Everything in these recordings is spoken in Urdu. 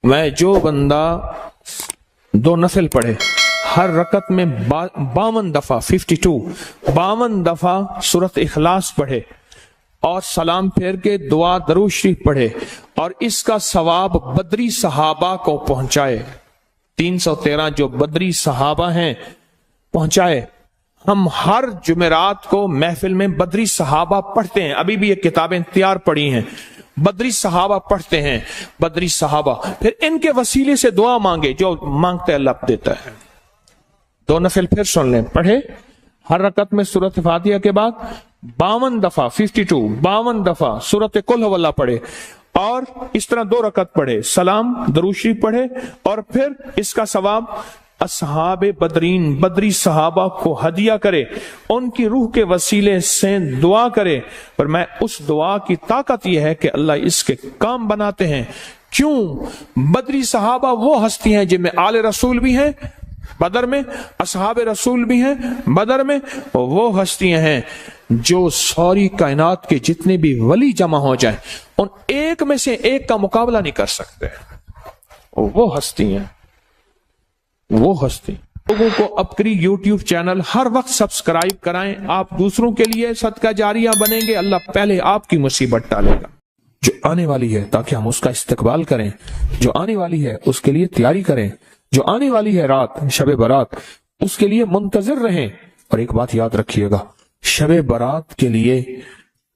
میں جو بندہ 2 نفل پڑھے، ہر رکعت میں 52 دفعہ 52 دفعہ سورۃ اخلاص پڑھے اور سلام پھیر کے دعا درود شریف پڑھے اور اس کا ثواب بدری صحابہ کو پہنچائے، 313 جو بدری صحابہ ہیں پہنچائے۔ ہم ہر جمعرات کو محفل میں بدری صحابہ پڑھتے ہیں، ابھی بھی یہ کتابیں تیار پڑی ہیں، بدری صحابہ پڑھتے ہیں، بدری صحابہ، پھر ان کے وسیلے سے دعا مانگے، جو مانگتے اللہ دیتا ہے۔ 2 نفل پھر سن لیں، پڑھے ہر رکعت میں سورۃ فاتحہ کے بعد 52 دفعہ 52 دفعہ سورۃ قل هو اللہ پڑھے اور اس طرح 2 رکعت پڑھے، سلام درود شریف پڑھے اور پھر اس کا ثواب اصحاب بدرین بدری صحابہ کو ہدیہ کرے، ان کی روح کے وسیلے سے دعا کرے۔ پر میں اس دعا کی طاقت یہ ہے کہ اللہ اس کے کام بناتے ہیں۔ کیوں؟ بدری صحابہ وہ ہستی ہیں جن میں آل رسول بھی ہیں بدر میں، اصحاب رسول بھی ہیں بدر میں، وہ ہستیاں ہیں جو ساری کائنات کے جتنے بھی ولی جمع ہو جائیں ان ایک میں سے ایک کا مقابلہ نہیں کر سکتے۔ وہ ہستی ہیں، وہ ہستی۔ لوگوں کو اپکری یوٹیوب چینل ہر وقت سبسکرائب کرائیں، آپ دوسروں کے لیے صدقہ جاریہ بنیں گے، اللہ پہلے آپ کی مصیبت ٹالے گا۔ جو آنے والی ہے تاکہ ہم اس کا استقبال کریں، جو آنے والی ہے اس کے لیے تیاری کریں، جو آنے والی ہے رات شب برات اس کے لیے منتظر رہیں۔ اور ایک بات یاد رکھیے گا، شب برات کے لیے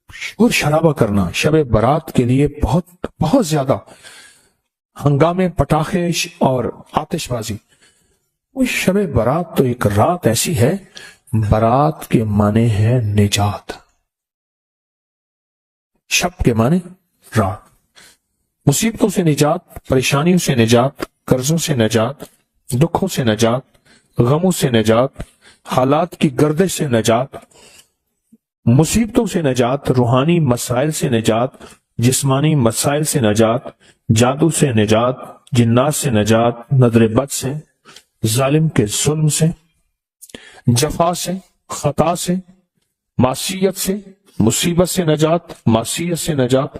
شور شرابہ کرنا، شب برات کے لیے بہت زیادہ ہنگامے، پٹاخے اور آتش بازی، وہ شب برات تو ایک رات ایسی ہے، برات کے معنی ہے نجات، شب کے معنی رات، مصیبتوں سے نجات، پریشانیوں سے نجات، قرضوں سے نجات، دکھوں سے نجات، غموں سے نجات، حالات کی گردش سے نجات، مصیبتوں سے نجات، روحانی مسائل سے نجات، جسمانی مسائل سے نجات، جادو سے نجات، جنات سے نجات، نظر بد سے، ظالم کے ظلم سے، جفا سے، خطا سے، معصیت سے، مصیبت سے نجات، معصیت سے نجات۔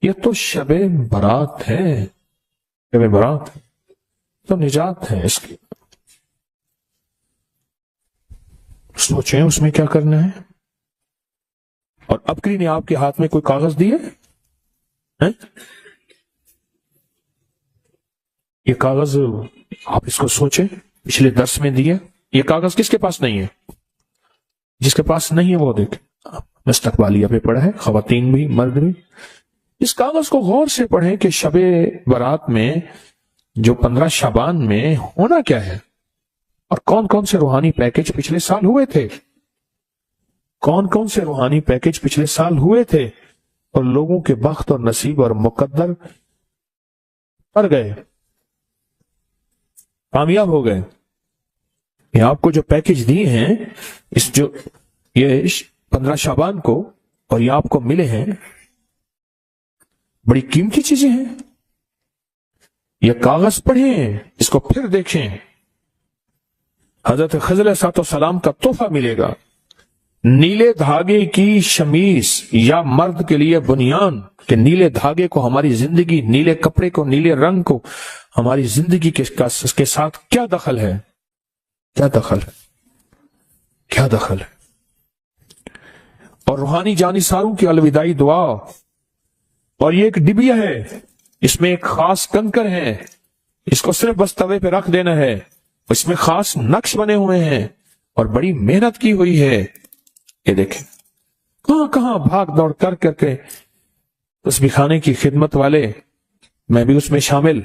یہ تو شب برات ہے، شب برات تو نجات ہے اس کی۔ سوچیں اس میں کیا کرنا ہے۔ اور اپکری نے آپ کے ہاتھ میں کوئی کاغذ دیے ہیں؟ یہ کاغذ آپ اس کو سوچیں، پچھلے درس میں دیے، یہ کاغذ کس کے پاس نہیں ہے؟ جس کے پاس نہیں ہے وہ دیکھیں، مستقبالیہ پہ پڑھا ہے، خواتین بھی مرد بھی۔ اس کاغذ کو غور سے پڑھیں کہ شب برات میں جو 15 شعبان میں ہونا کیا ہے، اور کون کون سے روحانی پیکج پچھلے سال ہوئے تھے، کون کون سے روحانی پیکج پچھلے سال ہوئے تھے اور لوگوں کے بخت اور نصیب اور مقدر پر گئے، کامیاب ہو گئے۔ یہ آپ کو جو پیکج دیے ہیں یہ 15 شعبان کو، اور یہ آپ کو ملے ہیں، بڑی قیمتی چیزیں ہیں۔ یہ کاغذ پڑھیں، اس کو پھر دیکھیں، حضرت خضر علیہ السلام کا تحفہ ملے گا، نیلے دھاگے کی شمیز یا مرد کے لیے بنیان، کہ نیلے دھاگے کو ہماری زندگی، نیلے کپڑے کو، نیلے رنگ کو ہماری زندگی کے ساتھ کیا دخل ہے، کیا دخل ہے، کیا دخل ہے۔ اور روحانی جانثاروں کی الوداعی دعا، اور یہ ایک ڈبیا ہے، اس میں ایک خاص کنکر ہے، اس کو صرف بس توے پہ رکھ دینا ہے، اس میں خاص نقش بنے ہوئے ہیں اور بڑی محنت کی ہوئی ہے۔ یہ دیکھیں کہاں کہاں بھاگ دوڑ کر کے تسبیح خانے کی خدمت والے، میں بھی اس میں شامل،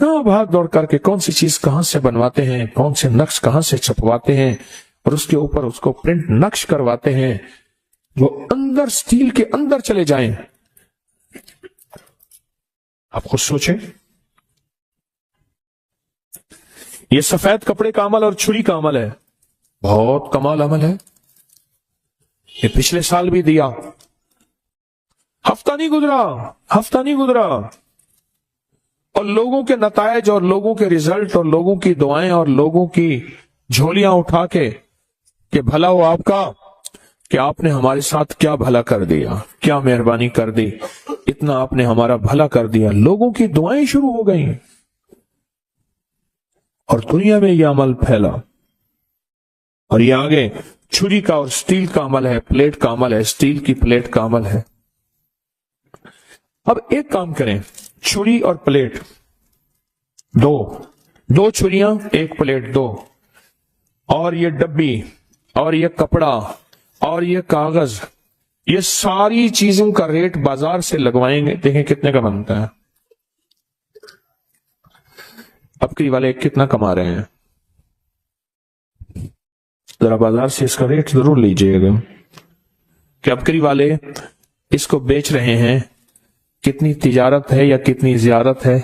کہاں بھاگ دوڑ کر کے کون سی چیز کہاں سے بنواتے ہیں، کون سے نقش کہاں سے چھپواتے ہیں، اور اس کے اوپر اس کو پرنٹ نقش کرواتے ہیں جو اندر سٹیل کے اندر چلے جائیں۔ آپ خود سوچیں، یہ سفید کپڑے کا عمل اور چھری کا عمل ہے، بہت کمال عمل ہے۔ یہ پچھلے سال بھی دیا، ہفتہ نہیں گزرا، اور لوگوں کے نتائج اور لوگوں کے رزلٹ اور لوگوں کی دعائیں اور لوگوں کی جھولیاں اٹھا کے کہ بھلا ہو آپ کا کہ آپ نے ہمارے ساتھ کیا بھلا کر دیا، کیا مہربانی کر دی، اتنا آپ نے ہمارا بھلا کر دیا۔ لوگوں کی دعائیں شروع ہو گئیں اور دنیا میں یہ عمل پھیلا، اور یہ آگے چھری کا اور سٹیل کا عمل ہے، پلیٹ کا عمل ہے، سٹیل کی پلیٹ کا عمل ہے۔ اب ایک کام کریں، چھری اور پلیٹ دو چھریاں ایک پلیٹ دو، اور یہ ڈبی اور یہ کپڑا اور یہ کاغذ، یہ ساری چیزوں کا ریٹ بازار سے لگوائیں گے، دیکھیں کتنے کا بنتا ہے۔ ابکری والے کتنا کما رہے ہیں، ذرا بازار سے اس کا ریٹ ضرور لیجئے گا کہ ابکری والے اس کو بیچ رہے ہیں، کتنی تجارت ہے یا کتنی زیارت ہے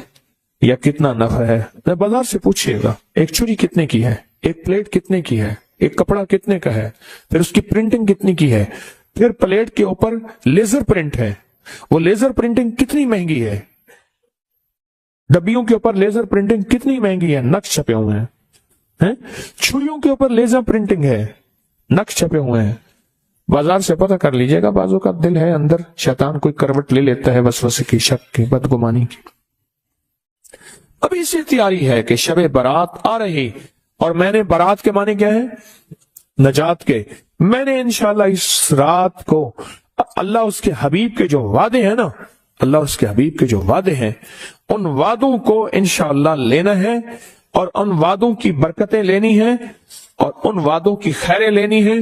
یا کتنا نفع ہے، بازار سے پوچھئے گا۔ ایک چھری کتنے کی ہے، ایک پلیٹ کتنے کی ہے، ایک کپڑا کتنے کا ہے، پھر اس کی پرنٹنگ کتنی کی ہے، پھر پلیٹ کے اوپر لیزر پرنٹ ہے، وہ لیزر پرنٹنگ کتنی مہنگی ہے، ڈبیوں کے اوپر لیزر پرنٹنگ کتنی مہنگی ہے، نقش چھپے ہوئے ہیں، چھریوں کے اوپر لیزر پرنٹنگ ہے، نقش چھپے ہوئے ہیں۔ بازار سے پتہ کر لیجئے گا، بازو کا دل ہے اندر شیطان کوئی کروٹ لے لیتا ہے وسوسے کی، شک کی، بدگمانی کی۔ اب اس سے تیاری ہے کہ شب برات آ رہی، اور میں نے برات کے معنی کیا ہے، نجات کے۔ میں نے انشاءاللہ اس رات کو اللہ اس کے حبیب کے جو وعدے ہیں نا، اللہ اس کے حبیب کے جو وعدے ہیں، ان وعدوں کو انشاءاللہ لینا ہے، اور ان وعدوں کی برکتیں لینی ہیں، اور ان وعدوں کی خیریں لینی ہیں،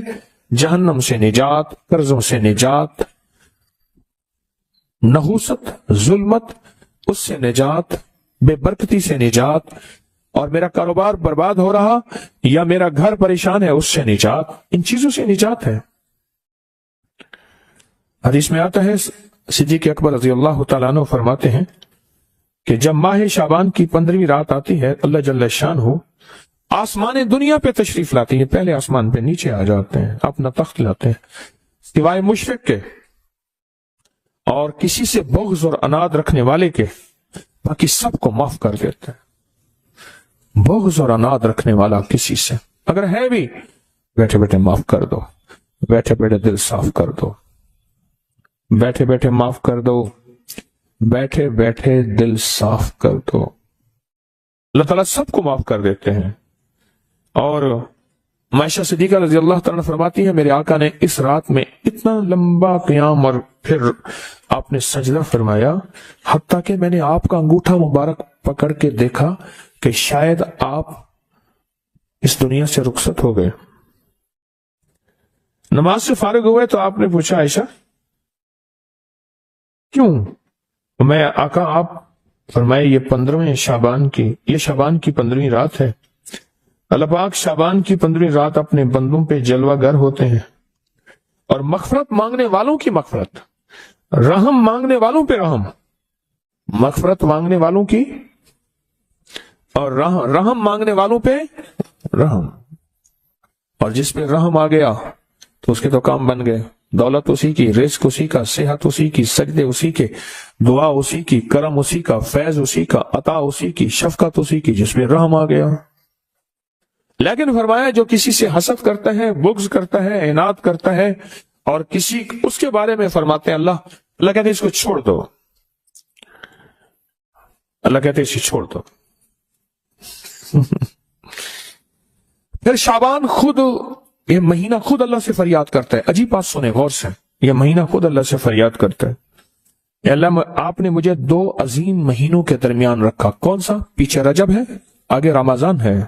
جہنم سے نجات، قرضوں سے نجات، نحوست، ظلمت، اس سے نجات، بے برکتی سے نجات، اور میرا کاروبار برباد ہو رہا یا میرا گھر پریشان ہے اس سے نجات، ان چیزوں سے نجات ہے۔ حدیث میں آتا ہے، صدیق اکبر رضی اللہ تعالیٰ عنہ فرماتے ہیں کہ جب ماہ شعبان کی 15ویں رات آتی ہے، اللہ جل شانہ آسمان دنیا پہ تشریف لاتی ہے، پہلے آسمان پہ نیچے آ جاتے ہیں، اپنا تخت لاتے ہیں، سوائے مشرک کے اور کسی سے بغض اور اناد رکھنے والے کے، باقی سب کو معاف کر دیتے ہیں۔ بغض اور اناد رکھنے والا کسی سے اگر ہے بھی، بیٹھے بیٹھے معاف کر دو، بیٹھے بیٹھے دل صاف کر دو، بیٹھے بیٹھے معاف کر دو، بیٹھے بیٹھے دل صاف کر دو۔ اللہ تعالیٰ سب کو معاف کر دیتے ہیں۔ اور عائشہ صدیقہ رضی اللہ تعالیٰ فرماتی ہے، میرے آقا نے اس رات میں اتنا لمبا قیام اور پھر آپ نے سجدہ فرمایا، حتیٰ کہ میں نے آپ کا انگوٹھا مبارک پکڑ کے دیکھا کہ شاید آپ اس دنیا سے رخصت ہو گئے۔ نماز سے فارغ ہوئے تو آپ نے پوچھا، عائشہ کیوں؟ میں آقا، آپ فرمائے یہ 15ویں شعبان کی، یہ شعبان کی 15ویں رات ہے، اللہ پاک شعبان کی 15ویں رات اپنے بندوں پہ جلوہ گر ہوتے ہیں، اور مغفرت مانگنے والوں کی مغفرت، رحم مانگنے والوں پہ رحم، مغفرت مانگنے والوں کی اور رحم مانگنے والوں پہ رحم، اور جس پہ رحم آ گیا تو اس کے تو کام بن گئے، دولت اسی کی، رزق اسی کا، صحت اسی کی، سجدے اسی کے، دعا اسی کی، کرم اسی کا، فیض اسی کا، عطا اسی کی، شفقت اسی کی، جس پہ رحم آ گیا۔ لیکن فرمایا جو کسی سے حسد کرتا ہے، بغض کرتا ہے، عناد کرتا ہے، اور کسی اس کے بارے میں فرماتے ہیں اللہ کہتے ہیں اس کو چھوڑ دو، اللہ کہتے ہیں اسے چھوڑ دو۔ پھر شعبان خود، یہ مہینہ خود اللہ سے فریاد کرتا ہے۔ عجیب بات سنیں غور سے، یہ مہینہ خود اللہ سے فریاد کرتا ہے، اے اللہ آپ نے مجھے 2 عظیم مہینوں کے درمیان رکھا، کون سا؟ پیچھے رجب ہے، آگے رمضان ہے،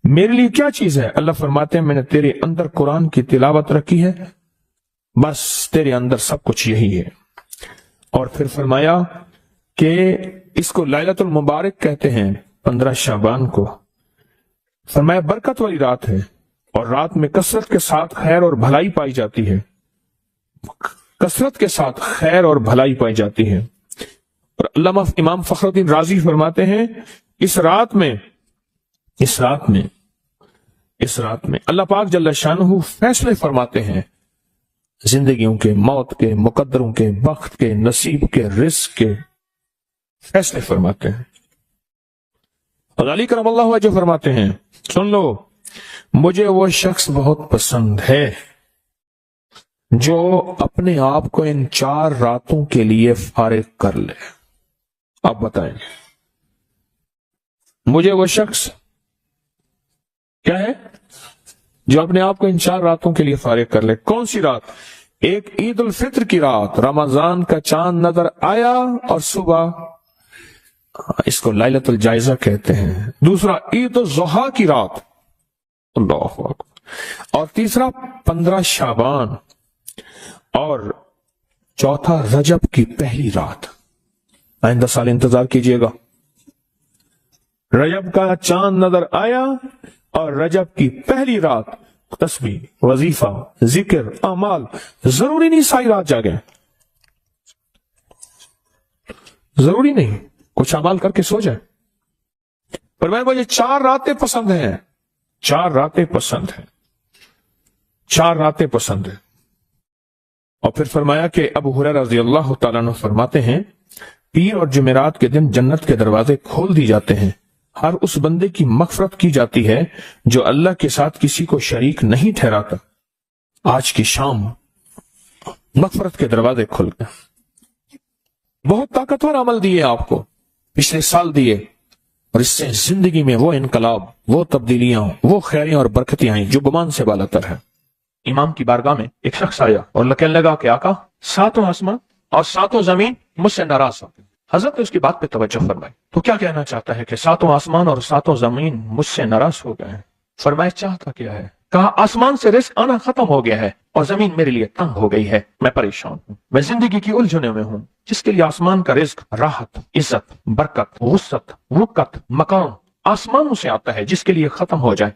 میرے لیے کیا چیز ہے؟ اللہ فرماتے ہیں میں نے تیرے اندر قرآن کی تلاوت رکھی ہے، بس تیرے اندر سب کچھ یہی ہے۔ اور پھر فرمایا کہ اس کو لیلۃ المبارک کہتے ہیں، 15 شعبان کو، فرمایا برکت والی رات ہے، اور رات میں کثرت کے ساتھ خیر اور بھلائی پائی جاتی ہے، کثرت کے ساتھ خیر اور بھلائی پائی جاتی ہے۔ اور علامہ امام فخر الدین رازی فرماتے ہیں اس رات میں اللہ پاک جل شانہ فیصلے فرماتے ہیں، زندگیوں کے، موت کے، مقدروں کے، بخت کے، نصیب کے، رزق کے فیصلے فرماتے ہیں۔ اور علی کرم اللہ وجہ فرماتے ہیں، سن لو مجھے وہ شخص بہت پسند ہے جو اپنے آپ کو ان 4 راتوں کے لیے فارغ کر لے. آپ بتائیں مجھے وہ شخص کیا ہے جو اپنے آپ کو ان 4 راتوں کے لیے فارغ کر لے. کون سی رات؟ ایک عید الفطر کی رات، رمضان کا چاند نظر آیا اور صبح، اس کو لیلۃ الجائزہ کہتے ہیں. دوسرا عید الضحیٰ کی رات، اللہ اکبر. اور تیسرا 15 شعبان، اور چوتھا رجب کی پہلی رات. آئندہ سال انتظار کیجئے گا. رجب کا چاند نظر آیا اور رجب کی پہلی رات، تسبیح، وظیفہ، ذکر، اعمال. ضروری نہیں ساری رات جاگیں، ضروری نہیں کچھ اعمال کر کے سو جائیں. پر مجھے 4 راتیں پسند ہیں، 4 راتیں پسند ہیں، 4 راتیں پسند ہیں. اور پھر فرمایا کہ ابو ہریرہ رضی اللہ تعالیٰ عنہ فرماتے ہیں پیر اور جمعرات کے دن جنت کے دروازے کھول دی جاتے ہیں. ہر اس بندے کی مغفرت کی جاتی ہے جو اللہ کے ساتھ کسی کو شریک نہیں ٹھہراتا. آج کی شام مغفرت کے دروازے کھل گئے. بہت طاقتور عمل دیے آپ کو، پچھلے سال دیے، اور اس سے زندگی میں وہ انقلاب، وہ تبدیلیاں، وہ خیریاں اور برکتیں آئیں جو گمان سے بالاتر ہے. امام کی بارگاہ میں ایک شخص آیا اور کہنے لگا کہ آقا 7 آسمان اور 7 زمین مجھ سے ناراض ہو گئے. حضرت نے اس کی بات پہ توجہ فرمائی. تو کیا کہنا چاہتا ہے کہ 7 آسمان اور 7 زمین مجھ سے ناراض ہو گئے ہیں؟ فرمایا چاہتا کیا ہے؟ کہا آسمان سے رزق آنا ختم ہو گیا ہے اور زمین میرے لیے تنگ ہو گئی ہے. میں پریشان ہوں، میں زندگی کی الجھنوں میں ہوں. جس کے لیے آسمان کا رزق، راحت، عزت، برکت، وسعت، وقت، مقام آسمانوں سے آتا ہے، جس کے لیے ختم ہو جائے،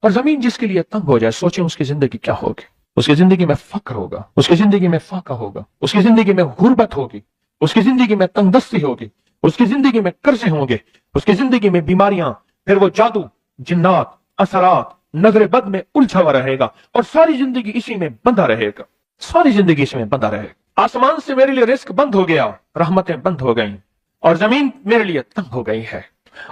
اور زمین جس کے لیے تنگ ہو جائے، سوچیں اس کی زندگی کیا ہوگی. اس کی زندگی میں فقر ہوگا، اس کی زندگی میں فاقہ ہوگا، اس کی زندگی میں غربت ہوگی، اس کی زندگی میں تنگ دستی ہوگی، اس کی زندگی میں قرضے ہوں گے، اس کی زندگی میں بیماریاں، پھر وہ جادو، جنات، اثرات، نظر بد میں الجھا ہوا رہے گا، اور ساری زندگی اسی میں بندھا رہے گا، ساری زندگی اسی میں بندھا رہے گا. آسمان سے میرے لیے رزق بند ہو گیا، رحمتیں بند ہو گئیں، اور زمین میرے لیے تنگ ہو گئی ہے.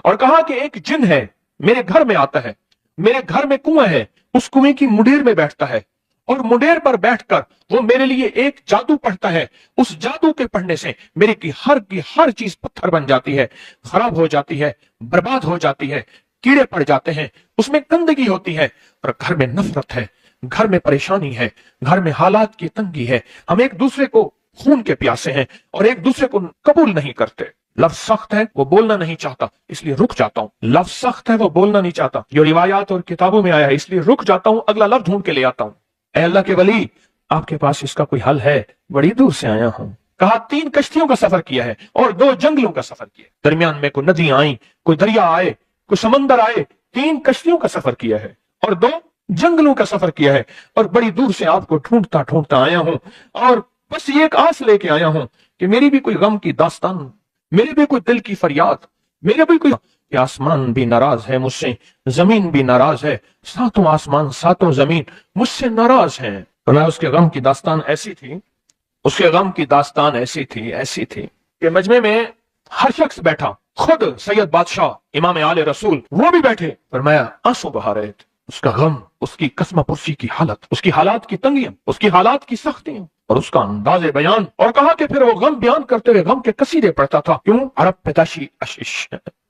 اور کہا کہ ایک جن ہے میرے گھر میں آتا ہے، میرے گھر میں کنواں ہے، اس کنویں کی منڈیر میں بیٹھتا ہے، اور منڈیر پر بیٹھ کر وہ میرے لیے ایک جادو پڑھتا ہے. اس جادو کے پڑھنے سے میری کی ہر چیز پتھر بن جاتی ہے، خراب ہو جاتی ہے، برباد ہو جاتی ہے، کیڑے پڑ جاتے ہیں، اس میں گندگی ہوتی ہے، اور گھر میں نفرت ہے، گھر میں پریشانی ہے، گھر میں حالات کی تنگی ہے. ہم ایک دوسرے کو خون کے پیاسے ہیں اور ایک دوسرے کو قبول نہیں کرتے. لفظ سخت ہے، وہ بولنا نہیں چاہتا، اس لیے رک جاتا ہوں. لفظ سخت ہے، وہ بولنا نہیں چاہتا، جو روایات اور کتابوں میں آیا ہے، اس لیے رک جاتا ہوں، اگلا لفظ ڈھونڈ کے لے آتا ہوں. اے اللہ کے ولی، آپ کے پاس اس کا کوئی حل ہے؟ بڑی دور سے آیا ہوں. کہا 3 کشتیوں کا سفر کیا ہے اور 2 جنگلوں کا سفر کیا، درمیان میں کوئی ندیاں آئیں، کوئی دریا آئے، کوئی سمندر آئے. 3 کشتیوں کا سفر کیا ہے اور 2 جنگلوں کا سفر کیا ہے، اور بڑی دور سے آپ کو ڈھونڈتا آیا ہوں، اور بس یہ ایک آس لے کے آیا ہوں کہ میری بھی کوئی غم کی داستان، میرے بھی کوئی دل کی فریاد، میرے بھی کوئی، کہ آسمان بھی ناراض ہے مجھ سے، زمین بھی ناراض ہے، 7 آسمان 7 زمین مجھ سے ناراض ہیں. اس کے غم کی داستان ایسی تھی، اس کے غم کی داستان ایسی تھی کہ مجمع میں ہر شخص بیٹھا، خود سید بادشاہ امام آل رسول وہ بھی بیٹھے. فرمایا آنسو بہا رہے تھے. اس کا غم، اس کی قسمہ پرسی کی حالت، اس کی حالات کی تنگیاں، اس کی حالات کی سختیاں، اور اس کا انداز بیان. اور کہا کہ پھر وہ غم بیان کرتے ہوئے غم کے قصیدے پڑھتا تھا. کیوں؟ عرب پیدائشی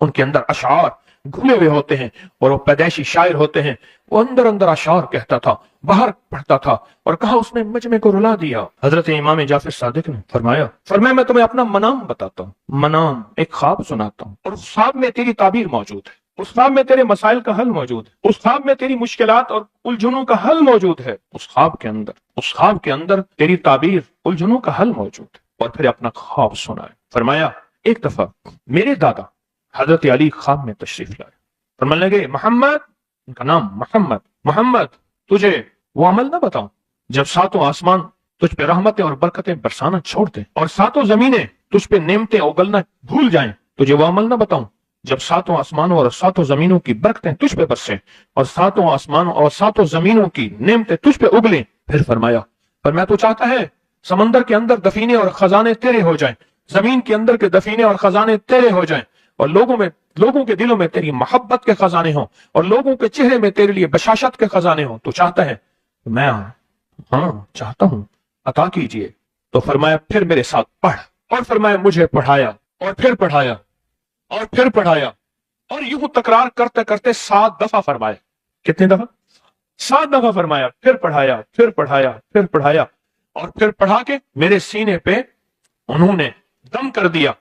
ان کے اندر اشعار گھلے ہوئے ہوتے ہیں، اور وہ پیدائشی شاعر ہوتے ہیں. وہ اندر اشعار کہتا تھا، باہر پڑھتا تھا. اور کہا اس نے مجمع کو رلا دیا. حضرت امام جعفر صادق نے فرمایا میں تمہیں اپنا منام بتاتا ہوں، منام ایک خواب سناتا ہوں، اور اس خواب میں تیری تعبیر موجود ہے، اس خواب میں تیرے مسائل کا حل موجود ہے، اس خواب میں تیری مشکلات اور الجھنوں کا حل موجود ہے. اس خواب کے اندر تیری تعبیر، الجھنوں کا حل موجود ہے. اور پھر اپنا خواب سنائے. فرمایا ایک دفعہ میرے دادا حضرت علی خواب میں تشریف لائے. فرمانے لگے محمد، ان کا نام محمد تجھے وہ عمل نہ بتاؤں جب 7 آسمان تجھ پہ رحمتیں اور برکتیں برسانا چھوڑ دیں، اور 7 زمینیں تجھ پہ نعمتیں اگلنا بھول جائیں؟ تجھے وہ عمل نہ بتاؤں جب 7 آسمانوں اور 7 زمینوں کی برکتیں تجھ پہ برسیں، اور 7 آسمانوں اور 7 زمینوں کی نعمتیں تجھ پہ اگلیں؟ پھر فرمایا تو چاہتا ہے سمندر کے اندر دفینے اور خزانے تیرے ہو جائیں، زمین کے اندر کے دفینے اور خزانے تیرے ہو جائیں، اور لوگوں کے دلوں میں تیری محبت کے خزانے ہوں، اور لوگوں کے چہرے میں تیرے لیے بشاشت کے خزانے ہوں. تو چاہتا ہے میں ہاں چاہتا ہوں، عطا کیجئے۔ تو فرمایا پھر میرے ساتھ پڑھ، اور فرمایا مجھے پڑھایا، اور پھر پڑھایا، اور پھر پڑھایا، اور یوں تکرار کرتے کرتے 7 دفعہ فرمایا۔ کتنے دفعہ؟ 7 دفعہ فرمایا، پھر پڑھایا، پھر پڑھایا، پھر پڑھایا، اور پھر پڑھا کے میرے سینے پہ انہوں نے دم کر دیا،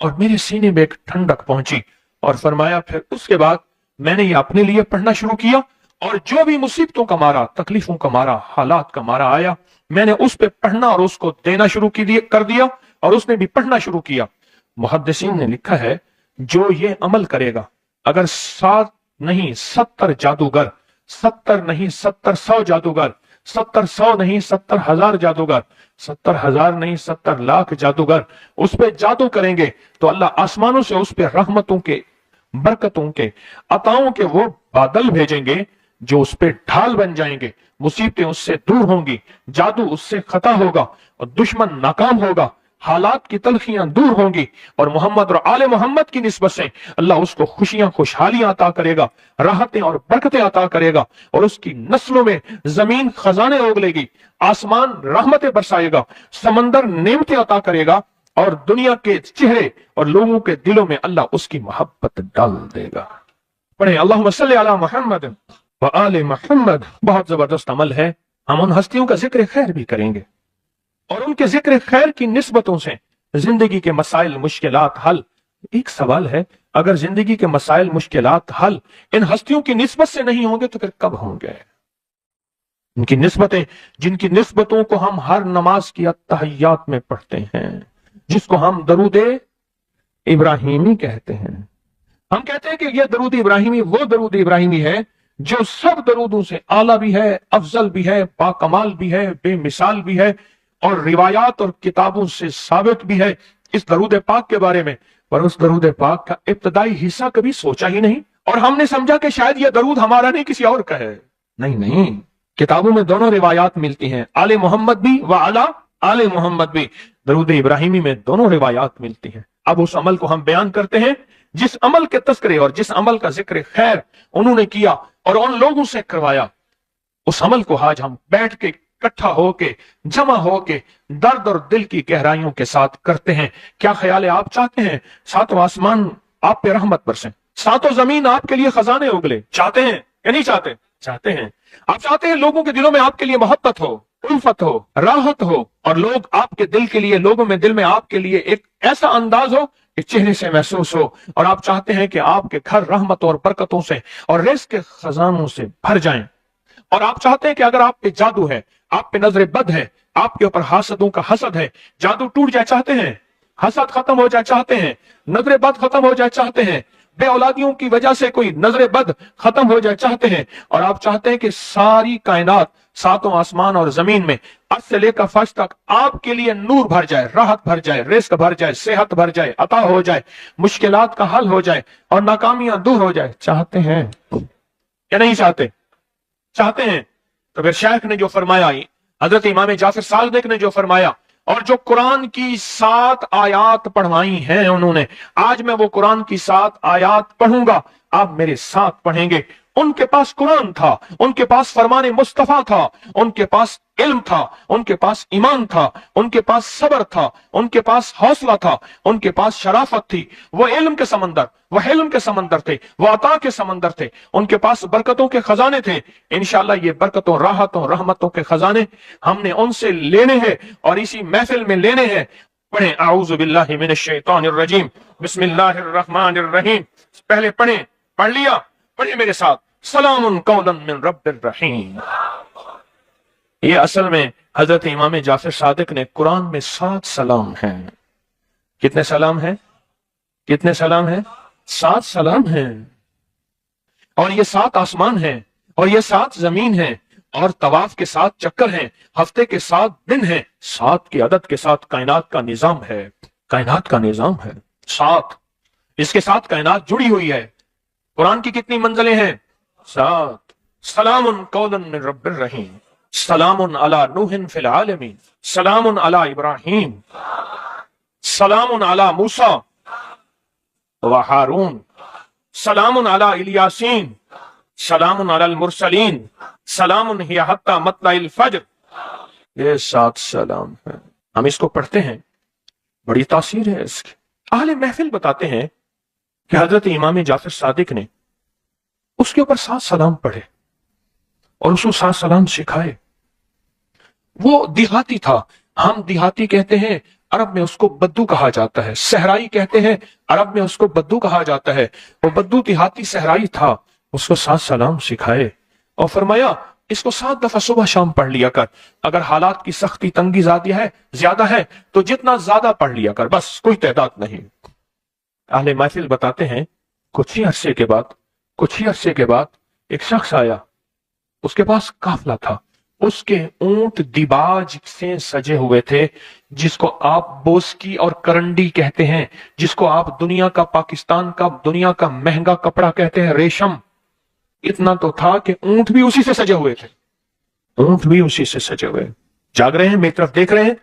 اور میرے سینے میں ایک ٹھنڈک پہنچی، اور فرمایا پھر اس کے بعد میں نے یہ اپنے لیے پڑھنا شروع کیا، اور جو بھی مصیبتوں کا مارا، تکلیفوں کا مارا، حالات کا مارا آیا، میں نے اس پہ پڑھنا اور اس کو دینا شروع کر دیا، اور اس نے بھی پڑھنا شروع کیا۔ محدثین نے لکھا ہے جو یہ عمل کرے گا، اگر 7 نہیں 70 جادوگر، 70 نہیں 100 جادوگر، 100 نہیں 70,000 جادوگر، 70,000 نہیں 70,00,000 جادوگر اس پہ جادو کریں گے، تو اللہ آسمانوں سے اس پہ رحمتوں کے، برکتوں کے، عطاؤں کے وہ بادل بھیجیں گے جو اس پہ ڈھال بن جائیں گے، مصیبتیں اس سے دور ہوں گی، جادو اس سے خطا ہوگا، اور دشمن ناکام ہوگا، حالات کی تلخیاں دور ہوں گی، اور محمد اور آل محمد کی نسبت سے اللہ اس کو خوشیاں، خوشحالیاں عطا کرے گا، راحتیں اور برکتیں عطا کرے گا، اور اس کی نسلوں میں زمین خزانے اگلے گی، آسمان رحمتیں برسائے گا، سمندر نعمتیں عطا کرے گا، اور دنیا کے چہرے اور لوگوں کے دلوں میں اللہ اس کی محبت ڈال دے گا۔ پڑھیں اللہم صلی علی محمد وآل محمد۔ بہت زبردست عمل ہے، ہم ان ہستیوں کا ذکر خیر بھی کریں گے، اور ان کے ذکر خیر کی نسبتوں سے زندگی کے مسائل، مشکلات حل۔ ایک سوال ہے، اگر زندگی کے مسائل، مشکلات حل ان ہستیوں کی نسبت سے نہیں ہوں گے تو پھر کب ہوں گے؟ ان کی نسبتیں، جن کی نسبتوں کو ہم ہر نماز کی التحیات میں پڑھتے ہیں، جس کو ہم درود ابراہیمی کہتے ہیں، ہم کہتے ہیں کہ یہ درود ابراہیمی وہ درود ابراہیمی ہے جو سب درودوں سے اعلیٰ بھی ہے، افضل بھی ہے، باکمال بھی ہے، بے مثال بھی ہے، اور روایات اور کتابوں سے ثابت بھی ہے اس درود پاک کے بارے میں۔ پر اس درود پاک کا ابتدائی حصہ کبھی سوچا ہی نہیں، اور ہم نے سمجھا کہ شاید یہ درود ہمارا نہیں، کسی اور کا ہے۔ نہیں، کتابوں میں دونوں روایات ملتی ہیں، آل محمد بھی و علی آل محمد بھی، درود ابراہیمی میں دونوں روایات ملتی ہیں۔ اب اس عمل کو ہم بیان کرتے ہیں جس عمل کے تذکرے اور جس عمل کا ذکر خیر انہوں نے کیا اور ان لوگوں سے کروایا، اس عمل کو آج ہم بیٹھ کے اکٹھا ہو کے، جمع ہو کے، درد اور دل کی گہرائیوں کے ساتھ کرتے ہیں۔ کیا خیال ہے؟ آپ چاہتے ہیں 7 آسمان آپ پہ رحمت برسیں، 7 زمین آپ کے لیے خزانے اگلے؟ چاہتے ہیں یا نہیں چاہتے؟ چاہتے ہیں۔ آپ چاہتے ہیں لوگوں کے دلوں میں آپ کے لیے محبت ہو، الفت ہو، راحت ہو، اور لوگ آپ کے دل کے لیے، لوگوں میں دل میں آپ کے لیے ایک ایسا انداز ہو کہ چہرے سے محسوس ہو، اور آپ چاہتے ہیں کہ آپ کے گھر رحمتوں اور برکتوں سے اور رزق کے خزانوں سے بھر جائیں، اور آپ چاہتے ہیں کہ اگر آپ پہ جادو ہے، آپ پہ نظر بد ہے، آپ کے اوپر حاسدوں کا حسد ہے، جادو ٹوٹ جائے چاہتے ہیں، حسد ختم ہو جائے چاہتے ہیں، نظر بد ختم ہو جائے چاہتے ہیں، بے اولادیوں کی وجہ سے کوئی نظر بد ختم ہو جائے چاہتے ہیں، اور آپ چاہتے ہیں کہ ساری کائنات، 7 آسمان اور زمین میں عرش سے لے کر فرش تک آپ کے لیے نور بھر جائے، راحت بھر جائے، رزق بھر جائے، صحت بھر جائے، عطا ہو جائے، مشکلات کا حل ہو جائے، اور ناکامیاں دور ہو جائے، چاہتے ہیں یا نہیں چاہتے؟ چاہتے ہیں۔ تو پھر شیخ نے جو فرمایا، حضرت امام جعفر صادق نے جو فرمایا، اور جو قرآن کی 7 آیات پڑھوائی ہیں انہوں نے، آج میں وہ قرآن کی 7 آیات پڑھوں گا، آپ میرے ساتھ پڑھیں گے۔ ان کے پاس قرآن تھا، ان کے پاس فرمان مصطفیٰ تھا، ان کے پاس علم تھا، ان کے پاس ایمان تھا، ان کے پاس صبر تھا، ان کے پاس حوصلہ تھا، ان کے پاس شرافت تھی۔ وہ علم کے سمندر، وہ حلم کے سمندر تھے، وہ عطا کے سمندر تھے، ان کے پاس برکتوں کے خزانے تھے۔ انشاءاللہ یہ برکتوں، راحتوں، رحمتوں کے خزانے ہم نے ان سے لینے ہیں اور اسی محفل میں لینے ہیں۔ پڑھیں اعوذ باللہ من الشیطان الرجیم، بسم اللہ الرحمن الرحیم۔ پہلے پڑھیں، پڑھ لیا؟ پڑھیں میرے ساتھ، سلام قولا من رب الرحیم۔ یہ اصل میں حضرت امام جعفر صادق نے قرآن میں 7 سلام ہیں۔ کتنے سلام ہیں؟ کتنے سلام ہیں؟ 7 سلام ہیں، اور یہ 7 آسمان ہیں، اور یہ 7 زمین ہیں، اور طواف کے 7 چکر ہیں، ہفتے کے 7 دن ہیں، 7 کی عدد کے ساتھ کائنات کا نظام ہے، کائنات کا نظام ہے 7، اس کے ساتھ کائنات جڑی ہوئی ہے۔ قرآن کی کتنی منزلیں ہیں؟ 7۔ سلام قولا من رب الرحیم، سلام علی نوح فی العالمین، سلام علی ابراہیم، سلام علی موسیٰ و ہارون، سلام علی الیاسین، سلام علی المرسلین، سلام ہی حتی مطلع الفجر، یہ 7 سلام ہے. ہم اس کو پڑھتے ہیں, بڑی تاثیر ہے اس کی. اہل محفل بتاتے ہیں کہ حضرت امام جعفر صادق نے اس کے اوپر 7 سلام پڑھے اور اس کو 7 سلام سکھائے. وہ دیہاتی تھا, ہم دیہاتی کہتے ہیں, عرب میں اس کو بدو کہا جاتا ہے. صحرائی کہتے ہیں, عرب میں اس کو بدو کہا جاتا ہے. وہ بدو دیہاتی صحرائی تھا, اس کو 7 سلام سکھائے اور فرمایا اس کو 7 دفعہ صبح شام پڑھ لیا کر. اگر حالات کی سختی تنگی زیادہ ہے تو جتنا زیادہ پڑھ لیا کر, بس کوئی تعداد نہیں. اہل محفل بتاتے ہیں کچھ ہی عرصے کے بعد ایک شخص آیا, اس کے پاس قافلہ تھا, اس کے اونٹ دیباج سے سجے ہوئے تھے, جس کو آپ بوسکی اور کرنڈی کہتے ہیں, جس کو آپ دنیا کا, پاکستان کا دنیا کا مہنگا کپڑا کہتے ہیں, ریشم. اتنا تو تھا کہ اونٹ بھی اسی سے سجے ہوئے تھے, اونٹ بھی اسی سے سجے ہوئے. جاگ رہے ہیں, میری طرف دیکھ رہے ہیں,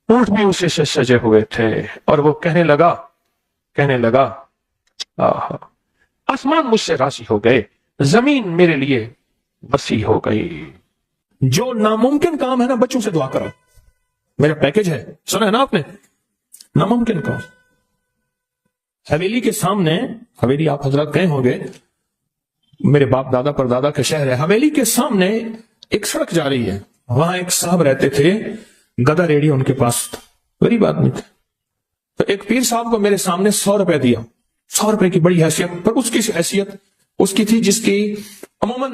اونٹ بھی اسی سے سجے ہوئے تھے. اور وہ کہنے لگا آسمان مجھ سے راضی ہو گئے, زمین میرے لیے وسیع ہو گئی. جو ناممکن کام ہے نا, بچوں سے دعا کرو, میرا پیکج ہے, سنا ہے نا آپ نے, ناممکن کام. حویلی کے سامنے, حویلی آپ حضرات گئے ہوں گے, میرے باپ دادا پر دادا کا شہر ہے. حویلی کے سامنے ایک سڑک جا رہی ہے, وہاں ایک صاحب رہتے تھے, گدا ریڈی ان کے پاس, غریب آدمی تھے. تو ایک پیر صاحب کو میرے سامنے 100 روپے دیا. 100 روپے کی بڑی حیثیت, پر اس کی حیثیت اس کی تھی جس کی عموماً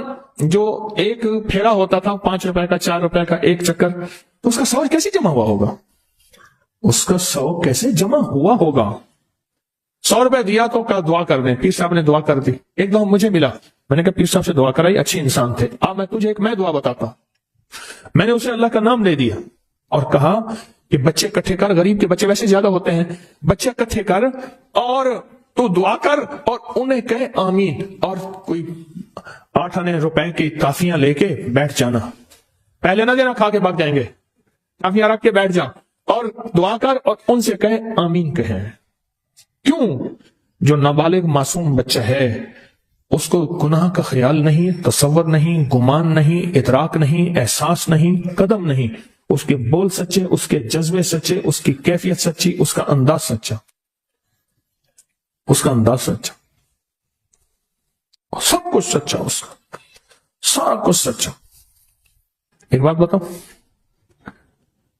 جو ایک پھیڑا ہوتا تھا 5 روپے کا, 4 روپے کا ایک چکر, تو اس کا 100 کیسے جمع ہوا ہوگا, اس کا 100 کیسے جمع ہوا ہوگا. 100 روپے دیا تو کہا دعا کر دیں. پیر صاحب نے دعا کر دی. ایک دعا مجھے ملا, میں نے کہا پیر صاحب سے دعا کرائی, اچھے انسان تھے, میں تجھے ایک دعا بتاتا. میں نے اسے اللہ کا نام دے دیا اور کہا کہ بچے اکٹھے کر, غریب کے بچے ویسے زیادہ ہوتے ہیں, بچے اکٹھے کر اور تو دعا کر اور انہیں کہے آمین, اور کوئی 8 آنے روپے کی کافیاں لے کے بیٹھ جانا, پہلے نہ دینا, کھا کے بھاگ جائیں گے, کافیاں رکھ کے بیٹھ جا اور دعا کر اور ان سے کہے آمین کہیں. کیوں؟ جو نابالغ معصوم بچہ ہے اس کو گناہ کا خیال نہیں, تصور نہیں, گمان نہیں, ادراک نہیں, احساس نہیں, قدم نہیں. اس کے بول سچے, اس کے جذبے سچے, اس کی کیفیت سچی, اس کا انداز سچا, سب کچھ سچا, اس کا سارا کچھ سچا. ایک بات بتاؤں,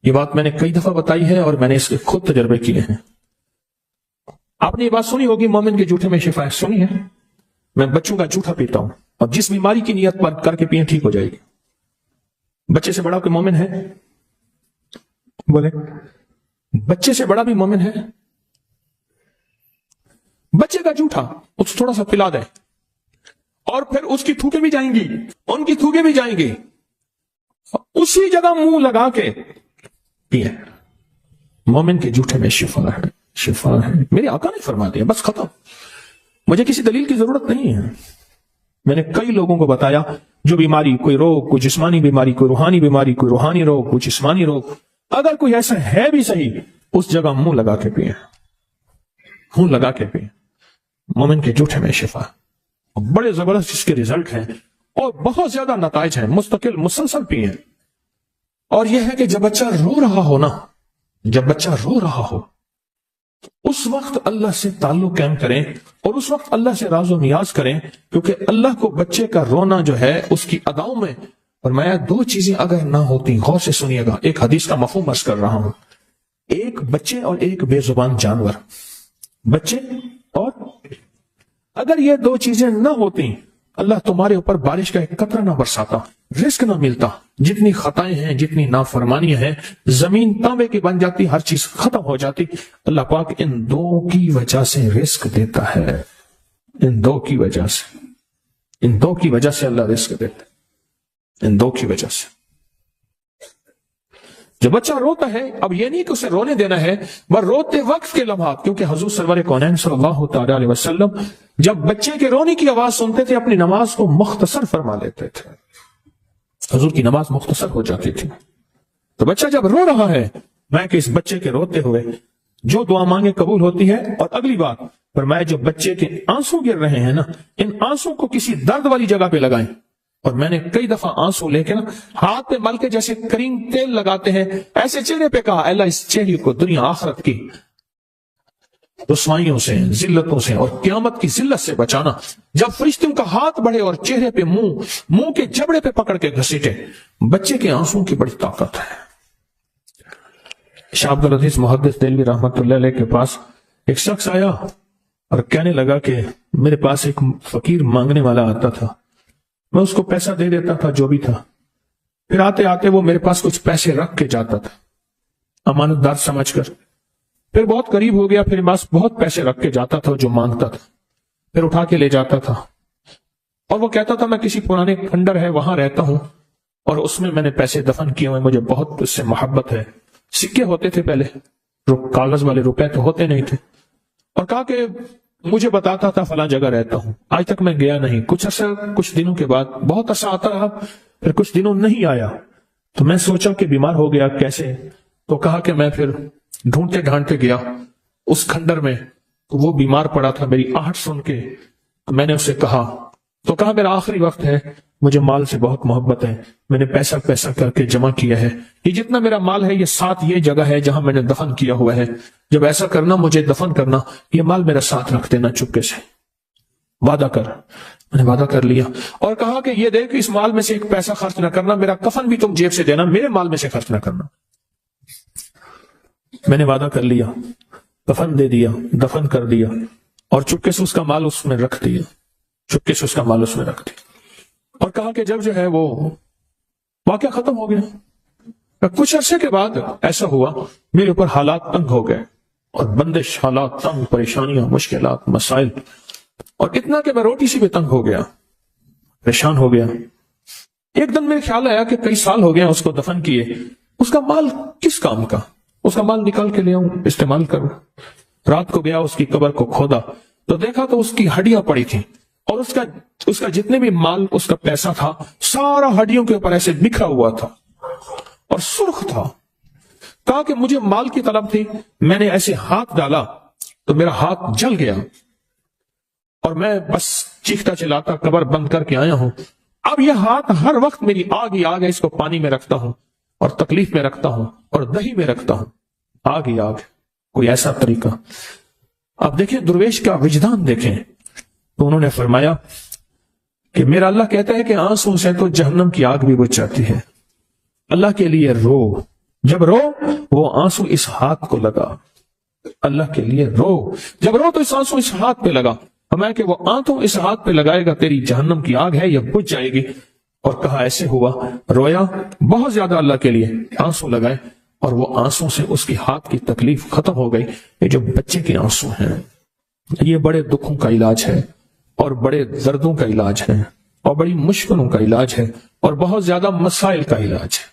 یہ بات میں نے کئی دفعہ بتائی ہے اور میں نے اس کے خود تجربے کیے ہیں. آپ نے یہ بات سنی ہوگی, مومن کے جھوٹے میں شفا ہے, سنی ہے. میں بچوں کا جھوٹا پیتا ہوں, اور جس بیماری کی نیت پر کر کے پیے ٹھیک ہو جائے گی. بچے سے بڑا کوئی مومن ہے؟ بولے, بچے سے بڑا بھی مومن ہے؟ بچے کا جھوٹا اس تھوڑا سا پلا دیں اور پھر اس کی تھوکے بھی جائیں گی, ان کی تھوکے بھی جائیں گی, اسی جگہ منہ لگا کے پیے. مومن کے جھوٹے میں شفا ہے. میرے آقا نے فرما دیا, بس ختم. مجھے کسی دلیل کی ضرورت نہیں ہے. میں نے کئی لوگوں کو بتایا جو بیماری, کوئی روگ, کوئی جسمانی بیماری, کوئی روحانی بیماری, کوئی روحانی روگ, کوئی جسمانی روگ, اگر کوئی ایسا ہے بھی صحیح, اس جگہ منہ لگا کے پیے, منہ لگا کے پیے. مومن کے جھوٹے میں شفا, بڑے زبردست اس کے ریزلٹ ہیں اور بہت زیادہ نتائج ہیں, مستقل مسلسل پیے. اور یہ ہے کہ جب بچہ رو رہا ہو اس وقت اللہ سے تعلق قائم کریں اور اس وقت اللہ سے راز و نیاز کریں, کیونکہ اللہ کو بچے کا رونا جو ہے اس کی اداؤں میں فرمایا 2 چیزیں اگر نہ ہوتی, غور سے سنیے گا, ایک حدیث کا مفہوم عرض کر رہا ہوں, ایک بچے اور ایک بے زبان جانور, بچے اور اگر یہ 2 چیزیں نہ ہوتی, اللہ تمہارے اوپر بارش کا ایک قطرہ نہ برساتا, رزق نہ ملتا, جتنی خطائیں ہیں, جتنی نافرمانیاں ہیں, زمین تانبے کی بن جاتی, ہر چیز ختم ہو جاتی. اللہ پاک ان 2 کی وجہ سے رزق دیتا ہے, ان 2 کی وجہ سے اللہ رزق دیتا ہے, ان 2 کی وجہ سے. جب بچہ روتا ہے, اب یہ نہیں کہ اسے رونے دینا ہے, بس روتے وقت کے لمحات, کیونکہ حضور سرور کونین صلی اللہ تعالی علیہ وسلم جب بچے کے رونے کی آواز سنتے تھے اپنی نماز کو مختصر فرما لیتے تھے, حضور کی نماز مختصر ہو جاتی تھی. تو بچہ جب رو رہا ہے, میں کہ اس بچے کے روتے ہوئے جو دعا مانگے قبول ہوتی ہے. اور اگلی بات فرمایا, جو بچے کے آنسو گر رہے ہیں نا, ان آنسو کو کسی درد والی جگہ پہ لگائیں اور میں نے کئی دفعہ آنسو لے کے نا ہاتھ پہ مل کے جیسے کریم تیل لگاتے ہیں ایسے چہرے پہ کہا اللہ اس چہرے کو دنیا آخرت کی رسوائیوں سے، ذلتوں سے اور قیامت کی ذلت سے بچانا۔ جب فرشتوں کا ہاتھ بڑھے اور چہرے پہ منہ کے جبڑے پہ پکڑ کے گھسیٹے، بچے کے آنسوں کی بڑی طاقت ہے۔ شاہ عبد العزیز محدث دہلوی رحمت اللہ علیہ کے پاس ایک شخص آیا اور کہنے لگا کہ میرے پاس ایک فقیر مانگنے والا آتا تھا، میں اس کو پیسہ دے دیتا تھا جو بھی تھا، پھر آتے آتے وہ میرے پاس کچھ پیسے رکھ کے جاتا تھا امانت دار سمجھ کر، پھر بہت قریب ہو گیا، پھر بس بہت پیسے رکھ کے جاتا تھا جو مانگتا تھا، پھر اٹھا کے لے جاتا تھا اور وہ کہتا تھا میں کسی پرانے کھنڈر ہے وہاں رہتا ہوں اور اس میں نے پیسے دفن کیے ہوئے، مجھے بہت اس سے محبت ہے۔ سکے ہوتے تھے پہلے، کاغذ والے روپے تو ہوتے نہیں تھے، اور کہا کہ مجھے بتاتا تھا فلاں جگہ رہتا ہوں، آج تک میں گیا نہیں۔ کچھ دنوں کے بعد بہت عرصہ آتا رہا، پھر کچھ دنوں نہیں آیا تو میں سوچا کہ بیمار ہو گیا کیسے، تو کہا کہ میں پھر ڈھونڈتے ڈھانڈتے گیا اس کھنڈر میں، تو وہ بیمار پڑا تھا، میری آہٹ سن کے میں نے اسے کہا میرا آخری وقت ہے، مجھے مال سے بہت محبت ہے، میں نے پیسہ کر کے جمع کیا ہے، یہ جتنا میرا مال ہے یہ ساتھ یہ جگہ ہے جہاں میں نے دفن کیا ہوا ہے، جب ایسا کرنا مجھے دفن کرنا، یہ مال میرا ساتھ رکھ دینا چپکے سے، وعدہ کر۔ میں نے وعدہ کر لیا اور کہا کہ یہ دیکھ اس مال میں سے ایک پیسہ خرچ نہ کرنا، میرا کفن بھی تم جیب سے دینا، میرے مال میں سے خرچ نہ کرنا۔ میں نے وعدہ کر لیا، کفن دے دیا، دفن کر دیا اور چپکے سے اس کا مال اس میں رکھ دیا، اور کہا کہ جب جو ہے وہ واقعہ ختم ہو گیا، کچھ عرصے کے بعد ایسا ہوا میرے اوپر حالات تنگ ہو گئے اور بندش، حالات تنگ، پریشانیاں، مشکلات، مسائل، اور اتنا کہ میں روٹی سے بھی تنگ ہو گیا، پریشان ہو گیا۔ ایک دن میرے خیال آیا کہ کئی سال ہو گئے اس کو دفن کیے، اس کا مال کس کام کا، اس کا مال نکال کے لے آؤں، استعمال کروں۔ رات کو گیا اس کی قبر کو کھودا تو دیکھا تو اس کی ہڈیاں پڑی تھیں اور اس کا جتنے بھی مال، اس کا پیسہ تھا، سارا ہڈیوں کے اوپر ایسے بکھرا ہوا تھا اور سرخ تھا۔ کہا کہ مجھے مال کی طلب تھی، میں نے ایسے ہاتھ ڈالا تو میرا ہاتھ جل گیا اور میں بس چیختا چلاتا قبر بند کر کے آیا ہوں۔ اب یہ ہاتھ ہر وقت میری آگ ہی آگ ہے، اس کو پانی میں رکھتا ہوں اور تکلیف میں رکھتا ہوں اور دہی میں رکھتا ہوں، آگ ہی آگ، کوئی ایسا طریقہ۔ اب دیکھیں درویش کا وجدان دیکھیں، تو انہوں نے فرمایا کہ میرا اللہ کہتا ہے کہ آنسوں سے تو جہنم کی آگ بھی بجھ جاتی ہے، اللہ کے لیے رو، جب رو وہ آنسو اس ہاتھ کو لگا، اللہ کے لیے رو، جب رو تو اس آنسو اس ہاتھ پہ لگا، فرمایا کہ وہ آنسو اس ہاتھ پہ لگائے گا، تیری جہنم کی آگ ہے یہ بجھ جائے گی۔ اور کہا ایسے ہوا، رویا بہت زیادہ اللہ کے لیے، آنسو لگائے اور وہ آنسو سے اس کی ہاتھ کی تکلیف ختم ہو گئی۔ یہ جو بچے کے آنسو ہیں یہ بڑے دکھوں کا علاج ہے اور بڑے دردوں کا علاج ہے اور بڑی مشکلوں کا علاج ہے اور بہت زیادہ مسائل کا علاج ہے۔